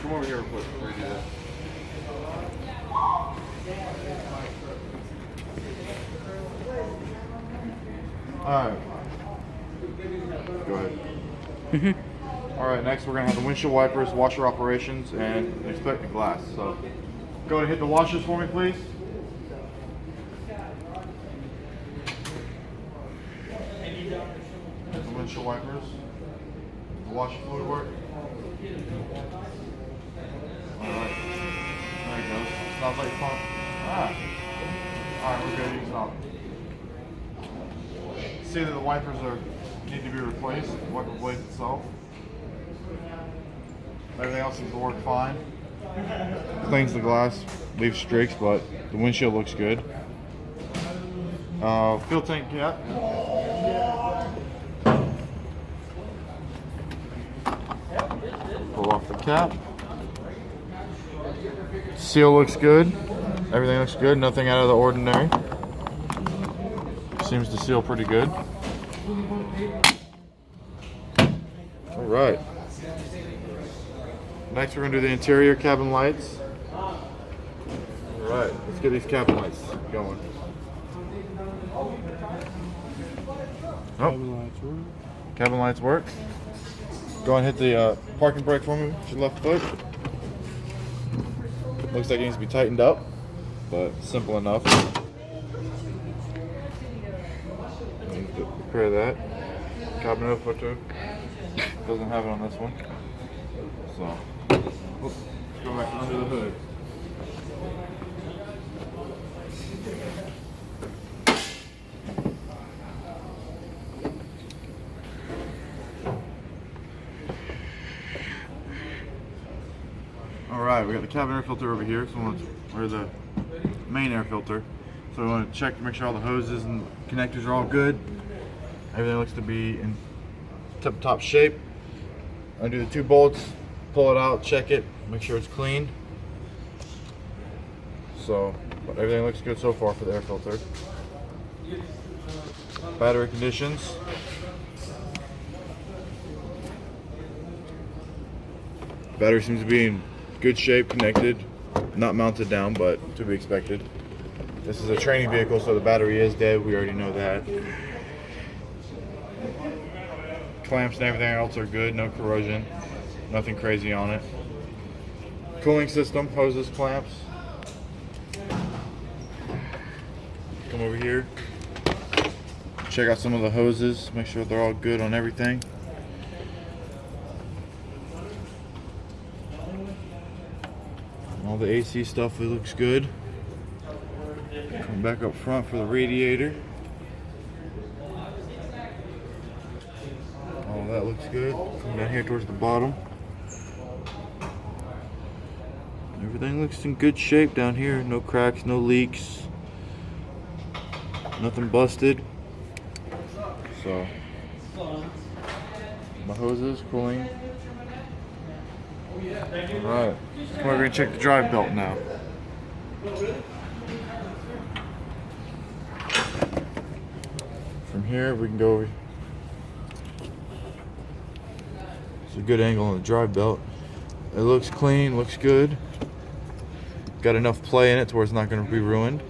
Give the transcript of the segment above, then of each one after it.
come over here real quick before you do that. Alright. Go ahead. Alright, next we're going to have the windshield wipers, washer operations, and inspect the glass. So, go ahead and hit the washers for me, please. The windshield wipers. The washer fluid work. Alright. There it goes. Stop light pump. Alright, we're good. You can stop. See that the wipers need to be replaced, the wiper blade itself. Everything else seems to work fine. Cleans the glass, leaves streaks, but the windshield looks good. Fuel tank cap. Pull off the cap. Seal looks good. Everything looks good, nothing out of the ordinary. Seems to seal pretty good. Alright. Next we're going to do the interior cabin lights. Alright, let's get these cabin lights going. Cabin lights work. Go and hit the parking brake for me with your left foot. Looks like it needs to be tightened up, but simple enough. Repair that. Cabinet photo doesn't have it on this one, so let's go back under the hood. Alright, we got the cabin air filter over here, or the main air filter. So we want to check to make sure all the hoses and connectors are all good. Everything looks to be in tip-top shape. Undo the two bolts, pull it out, check it, make sure it's clean. So everything looks good so far for the air filter. Battery conditions. Battery seems to be in good shape, connected, not mounted down, but to be expected. This is a training vehicle, so the battery is dead. We already know that. Clamps and everything else are good, no corrosion, nothing crazy on it. Cooling system, hoses, clamps. Come over here, check out some of the hoses, make sure they're all good on everything. All the AC stuff, it looks good. Come back up front for the radiator. All that looks good. Come down here towards the bottom. Everything looks in good shape down here. No cracks, no leaks. Nothing busted. So, my hoses, cooling. Alright, come over and check the drive belt now. From here we can go over. It's a good angle on the drive belt. It looks clean, looks good. Got enough play in it to where it's not going to be ruined.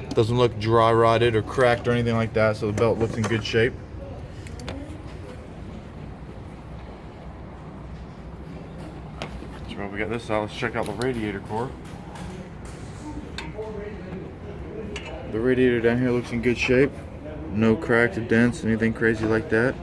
Doesn't look dry rotted or cracked or anything like that, so the belt looks in good shape. So while we got this out, let's check out the radiator core. The radiator down here looks in good shape. No cracks or dents, anything crazy like that.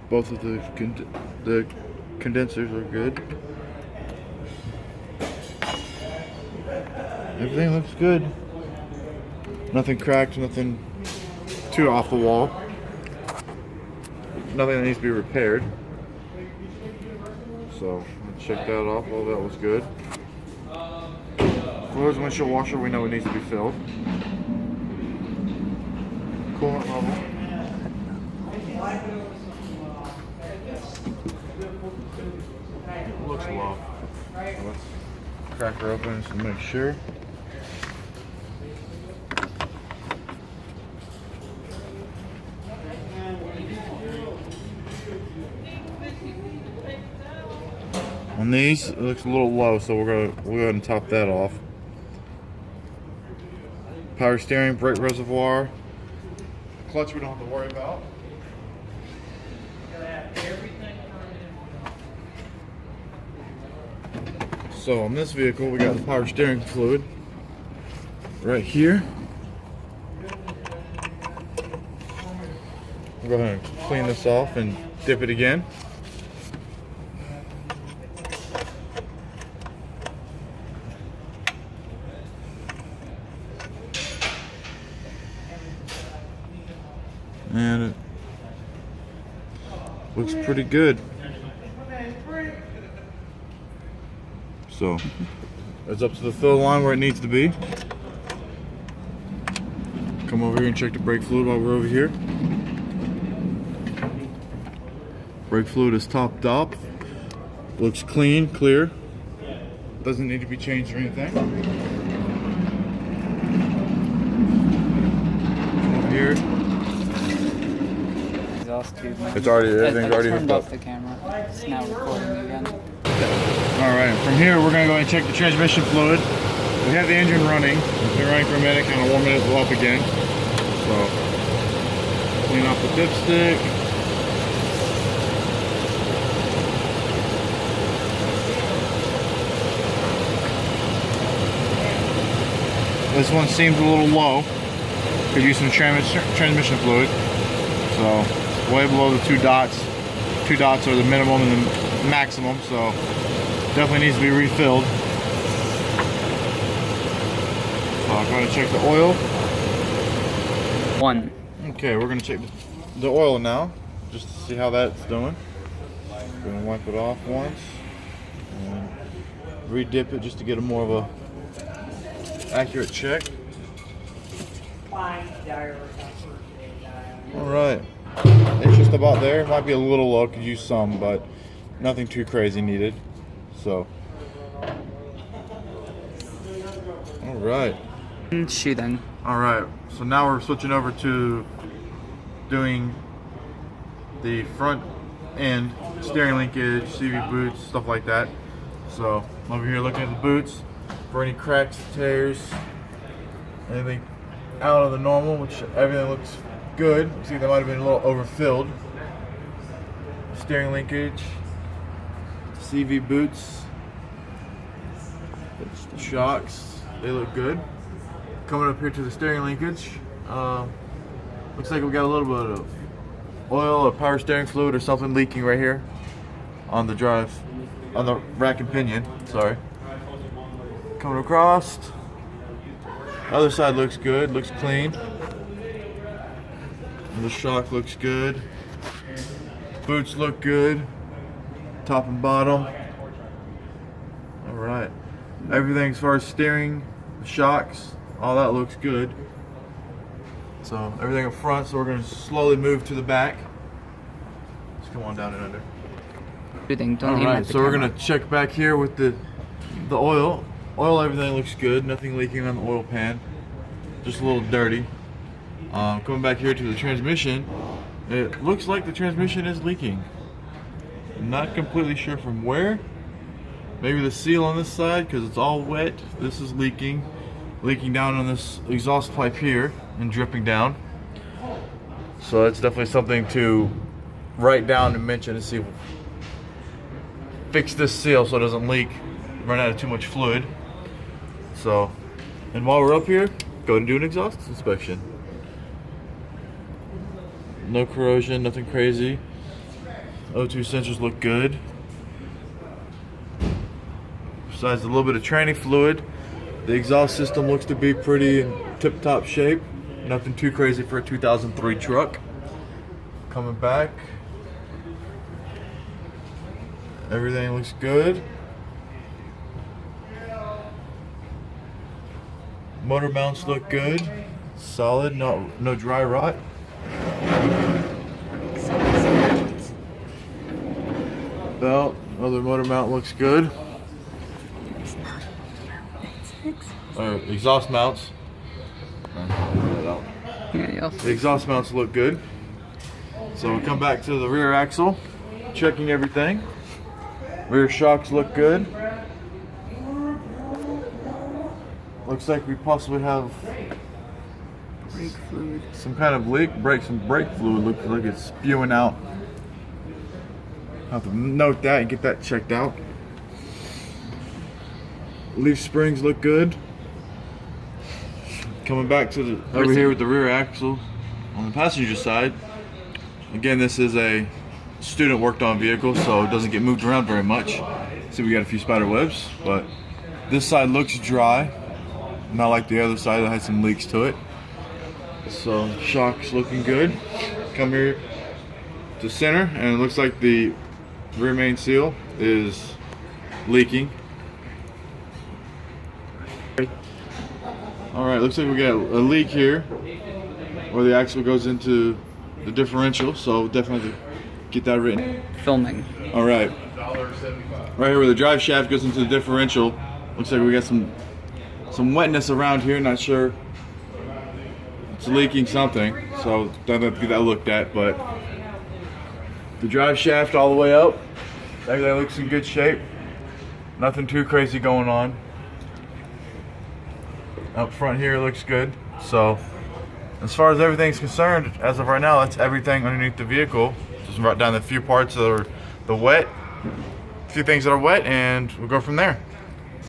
Both of the condensers are good. Everything looks good. Nothing cracked, nothing too off the wall. Nothing that needs to be repaired. So let's check that off. All that was good. Floors and windshield washer, we know it needs to be filled. Coolant level. It looks low. Let's crack her open just to make sure. And these, it looks a little low, so we'll go ahead and top that off. Power steering, brake reservoir, clutch we don't have to worry about. So on this vehicle, we got the power steering fluid right here. We'll go ahead and clean this off and dip it again. And it looks pretty good. So it's up to the fill line where it needs to be. Come over here and check the brake fluid while we're over here. Brake fluid is topped up. Looks clean, clear. Doesn't need to be changed or anything. Come over here. It's already, everything's already hooked up. Off the camera. It's now recording again. Alright, from here we're going to go and check the transmission fluid. We have the engine running. It's been running for a minute, kind of warming it up again. So, clean off the dipstick. This one seems a little low. Could use some transmission fluid. So, way below the 2 dots. 2 dots are the minimum and the maximum, so definitely needs to be refilled. So I'm going to check the oil. 1. Okay, we're going to check the oil now, just to see how that's doing. Going to wipe it off once and re-dip it just to get a more of a accurate check. Alright, it's just about there. It might be a little low, could use some, but nothing too crazy needed. So, alright. Shooting. Alright, so now we're switching over to doing the front end steering linkage, CV boots, stuff like that. So, over here looking at the boots for any cracks, tears, anything out of the normal, which everything looks good. See, they might have been a little overfilled. Steering linkage, CV boots, shocks, they look good. Coming up here to the steering linkage, looks like we got a little bit of oil or power steering fluid or something leaking right here on the drive, on the rack and pinion, sorry. Coming across, other side looks good, looks clean. The shock looks good. Boots look good. Top and bottom. Alright. Everything as far as steering, shocks, all that looks good. So everything up front, so we're going to slowly move to the back. Just come on down and under. Alright, so we're going to check back here with the oil. Oil, everything looks good. Nothing leaking on the oil pan. Just a little dirty. Coming back here to the transmission, it looks like the transmission is leaking. Not completely sure from where. Maybe the seal on this side, because it's all wet. This is leaking down on this exhaust pipe here and dripping down. So that's definitely something to write down and mention to see. Fix this seal so it doesn't leak, run out of too much fluid. So, and while we're up here, go and do an exhaust inspection. No corrosion, nothing crazy. O2 sensors look good. Besides a little bit of tranny fluid, the exhaust system looks to be pretty in tip-top shape. Nothing too crazy for a 2003 truck. Coming back, everything looks good. Motor mounts look good, solid, no dry rot. Belt, other motor mount looks good. Exhaust mounts. The exhaust mounts look good. So we'll come back to the rear axle, checking everything. Rear shocks look good. Looks like we possibly have Brake fluid. some kind of leak. Some brake fluid. Looks like it's spewing out. Have to note that and get that checked out. Leaf springs look good. Coming back to the over here with the rear axle on the passenger side. Again, this is a student worked on vehicle, so it doesn't get moved around very much. See, we got a few spider webs, but this side looks dry, not like the other side that had some leaks to it. So shocks looking good. Come here to center, and it looks like the rear main seal is leaking. All right, looks like we got a leak here where the axle goes into the differential, so definitely get that written. Filming. All right, right here where the drive shaft goes into the differential, looks like we got some wetness around here. Not sure, it's leaking something, so definitely have to get that looked at. But the drive shaft all the way up, everything looks in good shape. Nothing too crazy going on. Up front here looks good. So as far as everything's concerned, as of right now, that's everything underneath the vehicle. Just write down the few parts that are a few things that are wet, and we'll go from there.